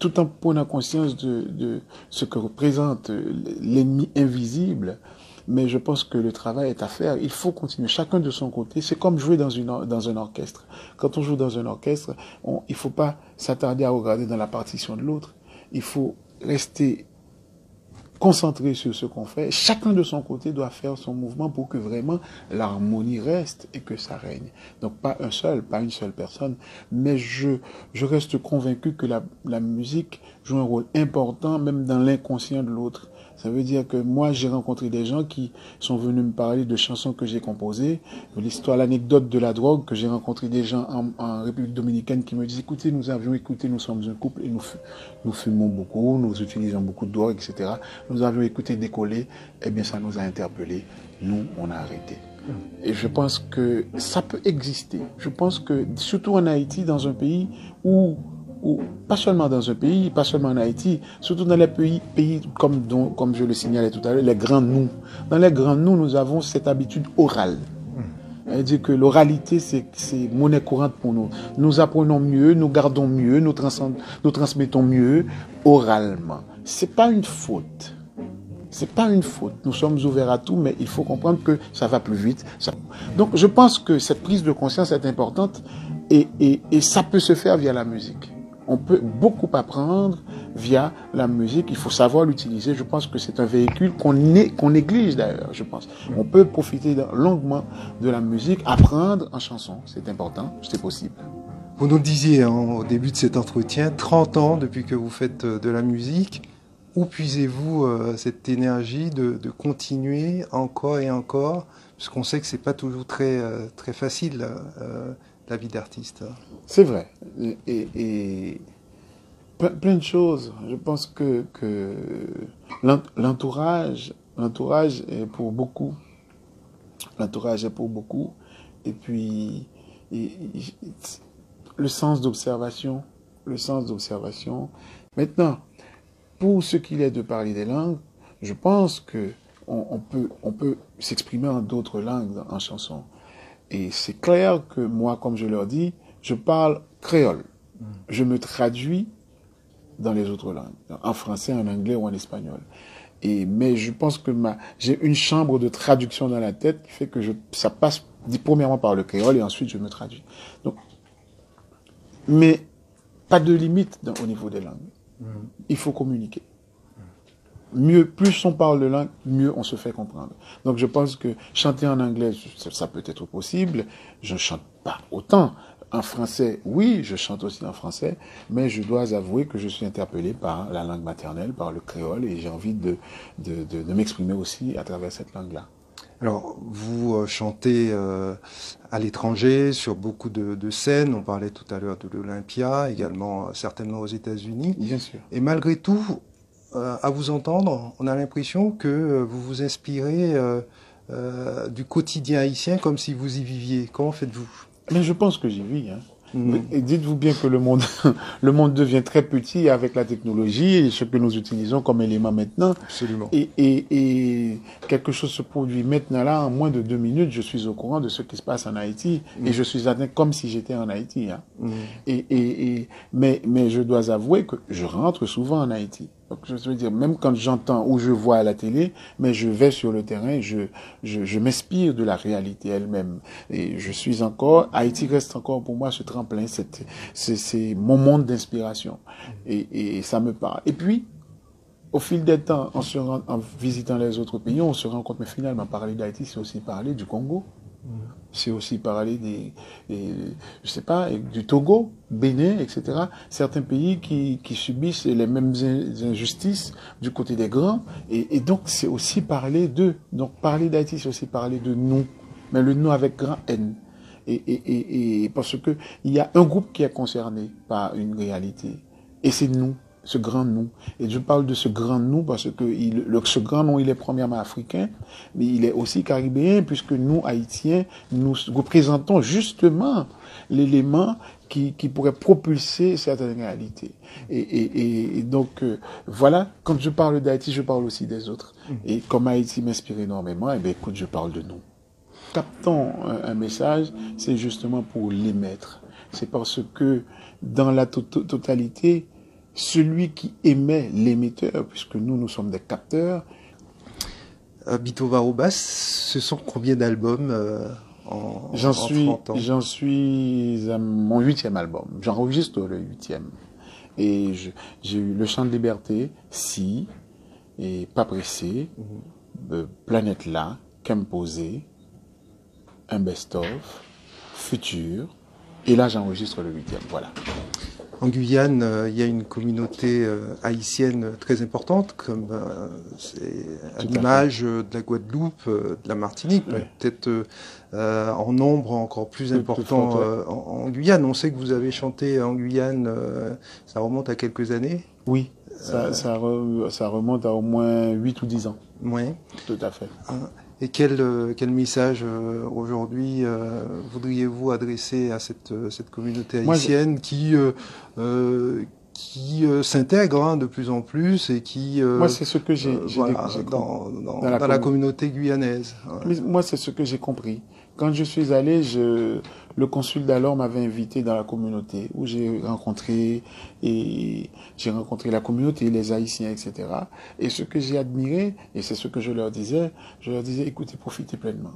tout en prenant conscience de ce que représente l'ennemi invisible. Mais je pense que le travail est à faire. Il faut continuer, chacun de son côté. C'est comme jouer dans un orchestre. Quand on joue dans un orchestre, il ne faut pas s'attarder à regarder dans la partition de l'autre. Il faut rester concentré sur ce qu'on fait. Chacun de son côté doit faire son mouvement pour que vraiment l'harmonie reste et que ça règne. Donc pas une seule personne, mais je reste convaincu que la musique joue un rôle important même dans l'inconscient de l'autre. Ça veut dire que moi, j'ai rencontré des gens qui sont venus me parler de chansons que j'ai composées. L'anecdote de la drogue, que j'ai rencontré des gens en République dominicaine qui me disent, écoutez, nous avions écouté, nous sommes un couple et nous fumons beaucoup, nous utilisons beaucoup de drogue, etc. Nous avions écouté Décoller, eh bien, ça nous a interpellés. Nous, on a arrêté. Et je pense que ça peut exister. Je pense que, surtout en Haïti, dans un pays où pas seulement dans un pays, pas seulement en Haïti, surtout dans les pays comme je le signalais tout à l'heure, les grands nous. Dans les grands nous avons cette habitude orale. C'est-à-dire que l'oralité, c'est monnaie courante pour nous. Nous apprenons mieux, nous gardons mieux, nous transmettons mieux oralement. C'est pas une faute. C'est pas une faute. Nous sommes ouverts à tout, mais il faut comprendre que ça va plus vite. Donc, je pense que cette prise de conscience est importante et ça peut se faire via la musique. On peut beaucoup apprendre via la musique. Il faut savoir l'utiliser. Je pense que c'est un véhicule qu'on néglige d'ailleurs, je pense. On peut profiter longuement de la musique, apprendre en chanson. C'est important, c'est possible. Vous nous le disiez au début de cet entretien, 30 ans depuis que vous faites de la musique. Où puisez-vous cette énergie de continuer encore et encore? Parce qu'on sait que c'est pas toujours très facile, la vie d'artiste. C'est vrai. Et plein de choses. Je pense que l'entourage est pour beaucoup. L'entourage est pour beaucoup. Et puis, le sens d'observation. Maintenant, pour ce qu'il est de parler des langues, je pense que on peut s'exprimer en d'autres langues en chanson. Et c'est clair que moi, comme je leur dis, je parle créole. Je me traduis dans les autres langues, en français, en anglais ou en espagnol. Mais je pense que j'ai une chambre de traduction dans la tête qui fait que ça passe premièrement par le créole et ensuite je me traduis. Donc, mais pas de limite au niveau des langues. Il faut communiquer. Plus on parle de langue, mieux on se fait comprendre. Donc je pense que chanter en anglais, ça peut être possible. Je ne chante pas autant. En français, oui, je chante aussi en français, mais je dois avouer que je suis interpellé par la langue maternelle, par le créole, et j'ai envie de m'exprimer aussi à travers cette langue-là. Alors, vous chantez à l'étranger, sur beaucoup de scènes. On parlait tout à l'heure de l'Olympia, également certainement aux États-Unis. Bien sûr. Et malgré tout, à vous entendre, on a l'impression que vous vous inspirez du quotidien haïtien comme si vous y viviez. Comment faites-vous? Mais je pense que j'y vis. Et dites-vous bien que le monde devient très petit avec la technologie et ce que nous utilisons comme élément maintenant. Absolument. Et quelque chose se produit maintenant là, en moins de 2 minutes, je suis au courant de ce qui se passe en Haïti et je suis atteint comme si j'étais en Haïti. Mais je dois avouer que je rentre souvent en Haïti. Donc, je veux dire, même quand j'entends ou je vois à la télé, mais je vais sur le terrain, je m'inspire de la réalité elle-même. Et Haïti reste encore pour moi ce tremplin, c'est mon monde d'inspiration. Et ça me parle. Et puis, au fil des temps, en visitant les autres pays, on se rend compte, mais finalement, parler d'Haïti, c'est aussi parler du Congo. C'est aussi parler je sais pas, du Togo, Bénin, etc. Certains pays qui subissent les mêmes injustices du côté des grands. Et donc, c'est aussi parler d'eux. Donc, parler d'Haïti, c'est aussi parler de nous. Mais le nous avec grand N. Et parce que il y a un groupe qui est concerné par une réalité. Et c'est nous. Ce grand nous. Et je parle de ce grand nous parce que ce grand nous, il est premièrement africain, mais il est aussi caribéen, puisque nous, Haïtiens, nous représentons justement l'élément qui pourrait propulser certaines réalités. Et donc, voilà, quand je parle d'Haïti, je parle aussi des autres. Et comme Haïti m'inspire énormément, eh bien, écoute, je parle de nous. Captons un message, c'est justement pour l'émettre. C'est parce que dans la totalité, celui qui émet l'émetteur, puisque nous sommes des capteurs. Bitova au basse, ce sont combien d'albums en 30 ans? J'en suis à mon 8e album. J'enregistre le 8e. Et j'ai eu Le Chant de Liberté, Si, et Pas Pressé, Planète Là, Qu'Imposer, un best-of, Futur, et là j'enregistre le 8e, voilà. En Guyane, il y a une communauté haïtienne très importante, comme c'est à l'image de la Guadeloupe, de la Martinique, Ouais. peut-être en nombre encore plus important en Guyane. On sait que vous avez chanté en Guyane, ça remonte à quelques années. Oui, ça remonte à au moins 8 ou 10 ans. Oui. Tout à fait. Et quel message aujourd'hui voudriez-vous adresser à cette communauté haïtienne qui s'intègre de plus en plus et qui moi c'est ce que j'ai dans la communauté guyanaise. Mais moi c'est ce que j'ai compris. Quand je suis allé, le consul d'alors m'avait invité dans la communauté où j'ai rencontré la communauté, les Haïtiens, etc. Et ce que j'ai admiré, et c'est ce que je leur disais, écoutez, profitez pleinement.